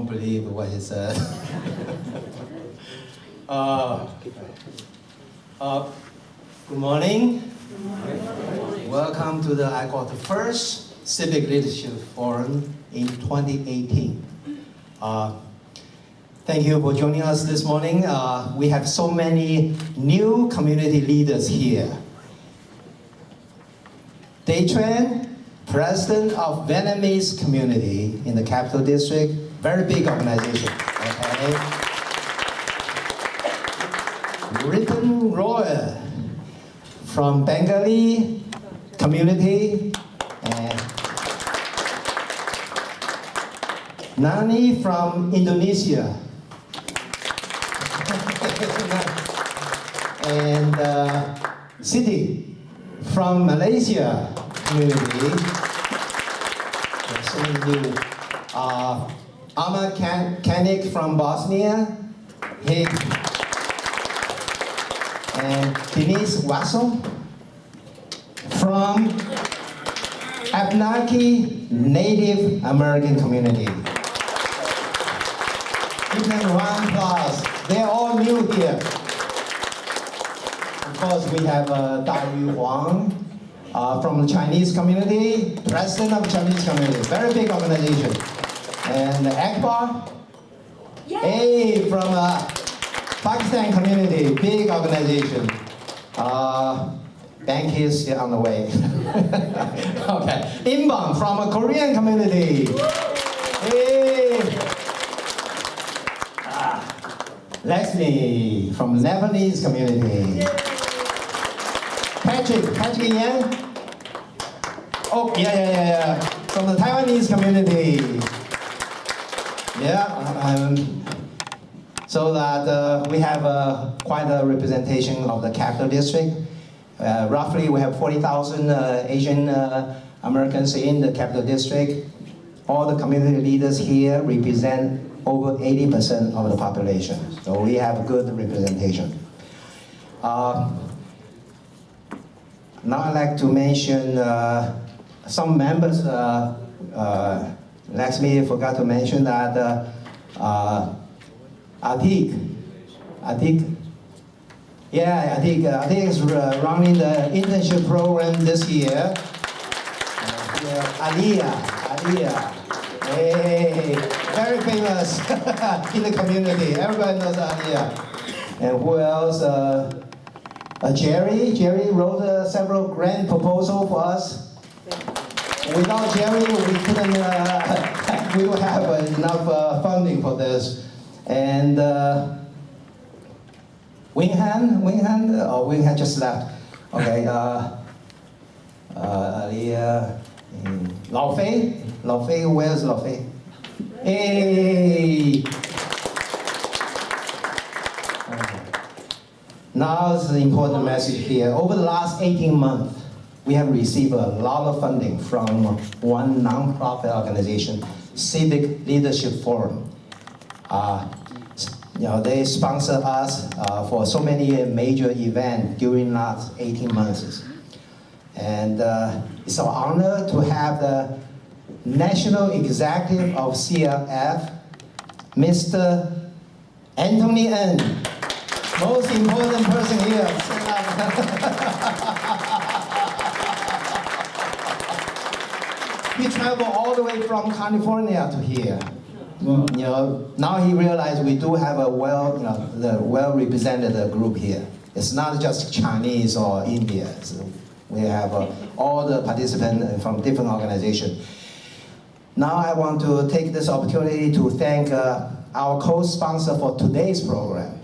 won't believe what he said. Good morning. Welcome to the, I call it the first Civic Leadership Forum in 2018. Thank you for joining us this morning. We have so many new community leaders here. Daytran, President of Vietnamese community in the Capital District, very big organization. Okay. Riton Roy from Bengali community, and Nani from Indonesia, and Siti from Malaysia community. So new. Ahmad Kanik from Bosnia, and Denise Wassel from Abenaki Native American community. Give them a round of applause. They're all new here. Of course, we have Dai Wang from the Chinese community, President of the Chinese community, very big organization. And Akbar, hey, from Pakistan community, big organization. Bank is on the way. Okay, Inbang from a Korean community. Hey. Leslie from Lebanese community. Patrick Yan. Oh, yeah. From the Taiwanese community. Yeah, so that we have quite a representation of the Capital District. Roughly, we have 40,000 Asian Americans in the Capital District. All the community leaders here represent over 80% of the population. So we have good representation. Now I'd like to mention some members. Lakshmi forgot to mention that Atik is running the internship program this year. Aliyah, hey, very famous in the community. Everybody knows Aliyah. And who else? Jerry wrote several grant proposals for us. Without Jerry, we couldn't, we don't have enough funding for this. And Winghan just left. Okay, Aliyah, Lao Fei, where's Lao Fei? Hey! Okay. Now it's an important message here. Over the last 18 months, we have received a lot of funding from one nonprofit organization, Civic Leadership Forum. They sponsor us for so many major events during the last 18 months. And it's our honor to have the National Executive of CLF, Mr. Anthony Ng, most important person here. He traveled all the way from California to here. Now he realized we do have a well-represented group here. It's not just Chinese or India. So we have all the participants from different organizations. Now I want to take this opportunity to thank our co-sponsor for today's program,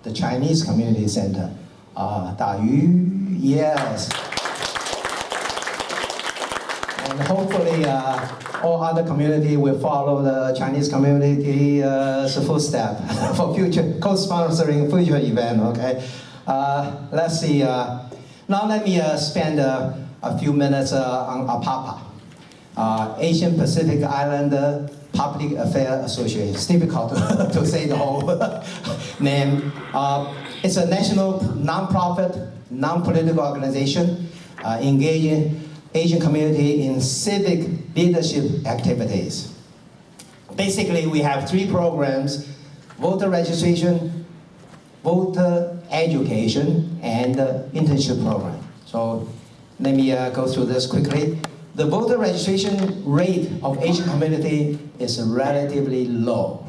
the Chinese Community Center, Da Yu, yes. And hopefully all other community will follow the Chinese community's footsteps for future co-sponsoring future event, okay? Let's see, now let me spend a few minutes on Apapa, Asian Pacific Islander Public Affairs Association. It's difficult to say the whole name. It's a national non-profit, non-political organization engaging Asian community in civic leadership activities. Basically, we have 3 programs: voter registration, voter education, and internship program. So let me go through this quickly. The voter registration rate of Asian community is relatively low.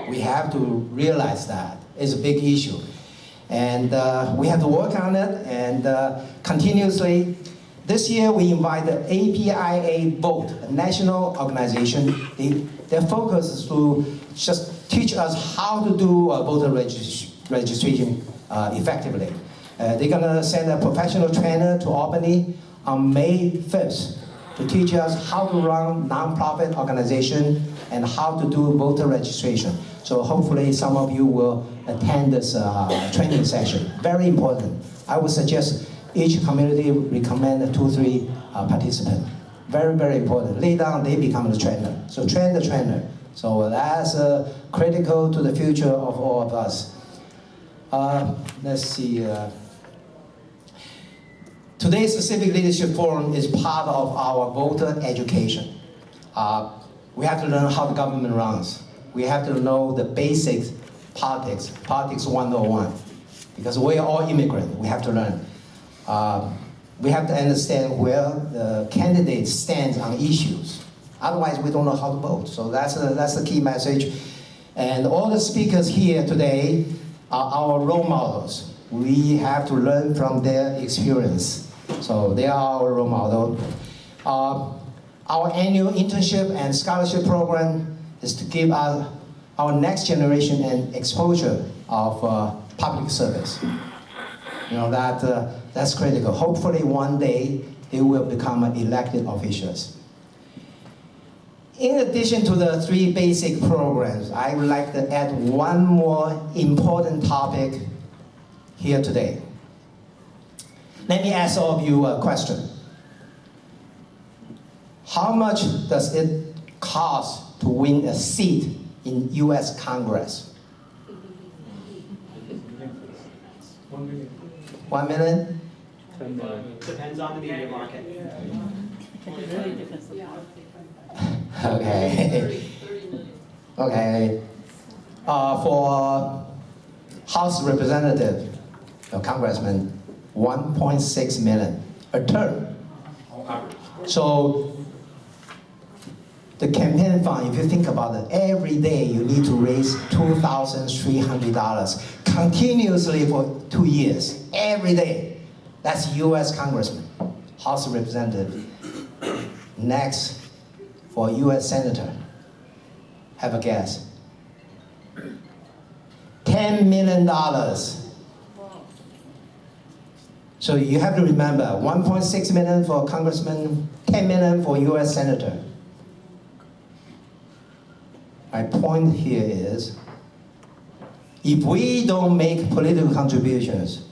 We have to realize that. It's a big issue. And we have to work on it, and continuously. This year we invite the APIA Vote, a national organization. Their focus is to just teach us how to do voter registration effectively. They're gonna send a professional trainer to Albany on May 5th to teach us how to run nonprofit organization and how to do voter registration. So hopefully some of you will attend this training session. Very important. I would suggest each community recommend 2 or 3 participants. Very, very important. Later on, they become the trainer. So train the trainer. So that's critical to the future of all of us. Let's see. Today's Civic Leadership Forum is part of our voter education. We have to learn how the government runs. We have to know the basics, politics 101. Because we're all immigrants, we have to learn. We have to understand where the candidate stands on issues. Otherwise, we don't know how to vote. So that's the key message. And all the speakers here today are our role models. We have to learn from their experience. So they are our role model. Our annual internship and scholarship program is to give our next generation an exposure of public service. You know, that's critical. Hopefully one day they will become elected officials. In addition to the 3 basic programs, I would like to add one more important topic here today. Let me ask all of you a question. How much does it cost to win a seat in US Congress? 1 million. 1 million? 10 million. Depends on the media market. Okay. Okay. For House Representative, or Congressman, 1.6 million a term. So the campaign fund, if you think about it, every day you need to raise $2,300 continuously for 2 years. Every day. That's US Congressman, House Representative. Next, for US Senator, have a guess. $10 million. So you have to remember, 1.6 million for Congressman, 10 million for US Senator. My point here is, if we don't make political contributions,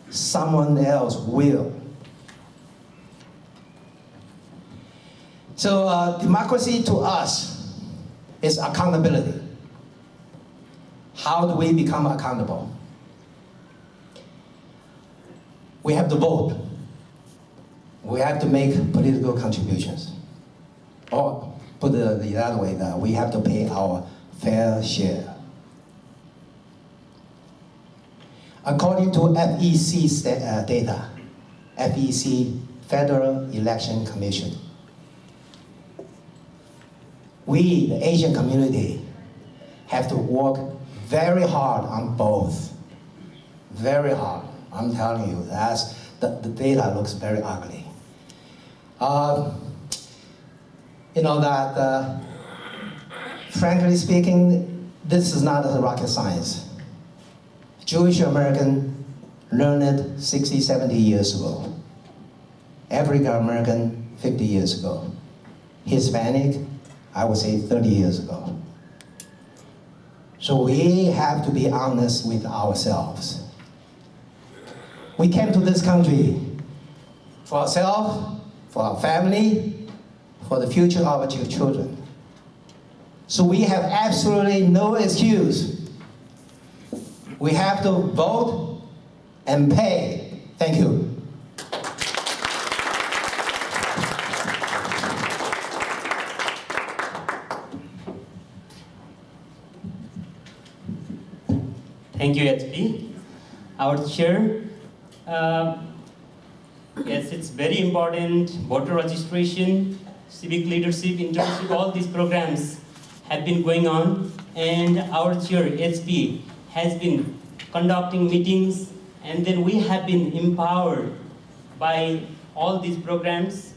someone else will. So democracy to us is accountability. How do we become accountable? We have to vote. We have to make political contributions. Or put it the other way, that we have to pay our fair share. According to FEC data, FEC, Federal Election Commission, we, the Asian community, have to work very hard on both. Very hard. I'm telling you, the data looks very ugly. You know that, frankly speaking, this is not a rocket science. Jewish American learned it 60, 70 years ago. African American, 50 years ago. Hispanic, I would say 30 years ago. So we have to be honest with ourselves. We came to this country for ourselves, for our family, for the future of our children. So we have absolutely no excuse. We have to vote and pay. Thank you. Thank you, HP. Our chair. Yes, it's very important. Voter registration, civic leadership, internship, all these programs have been going on. And our chair, HP, has been conducting meetings. And then we have been empowered by all these programs.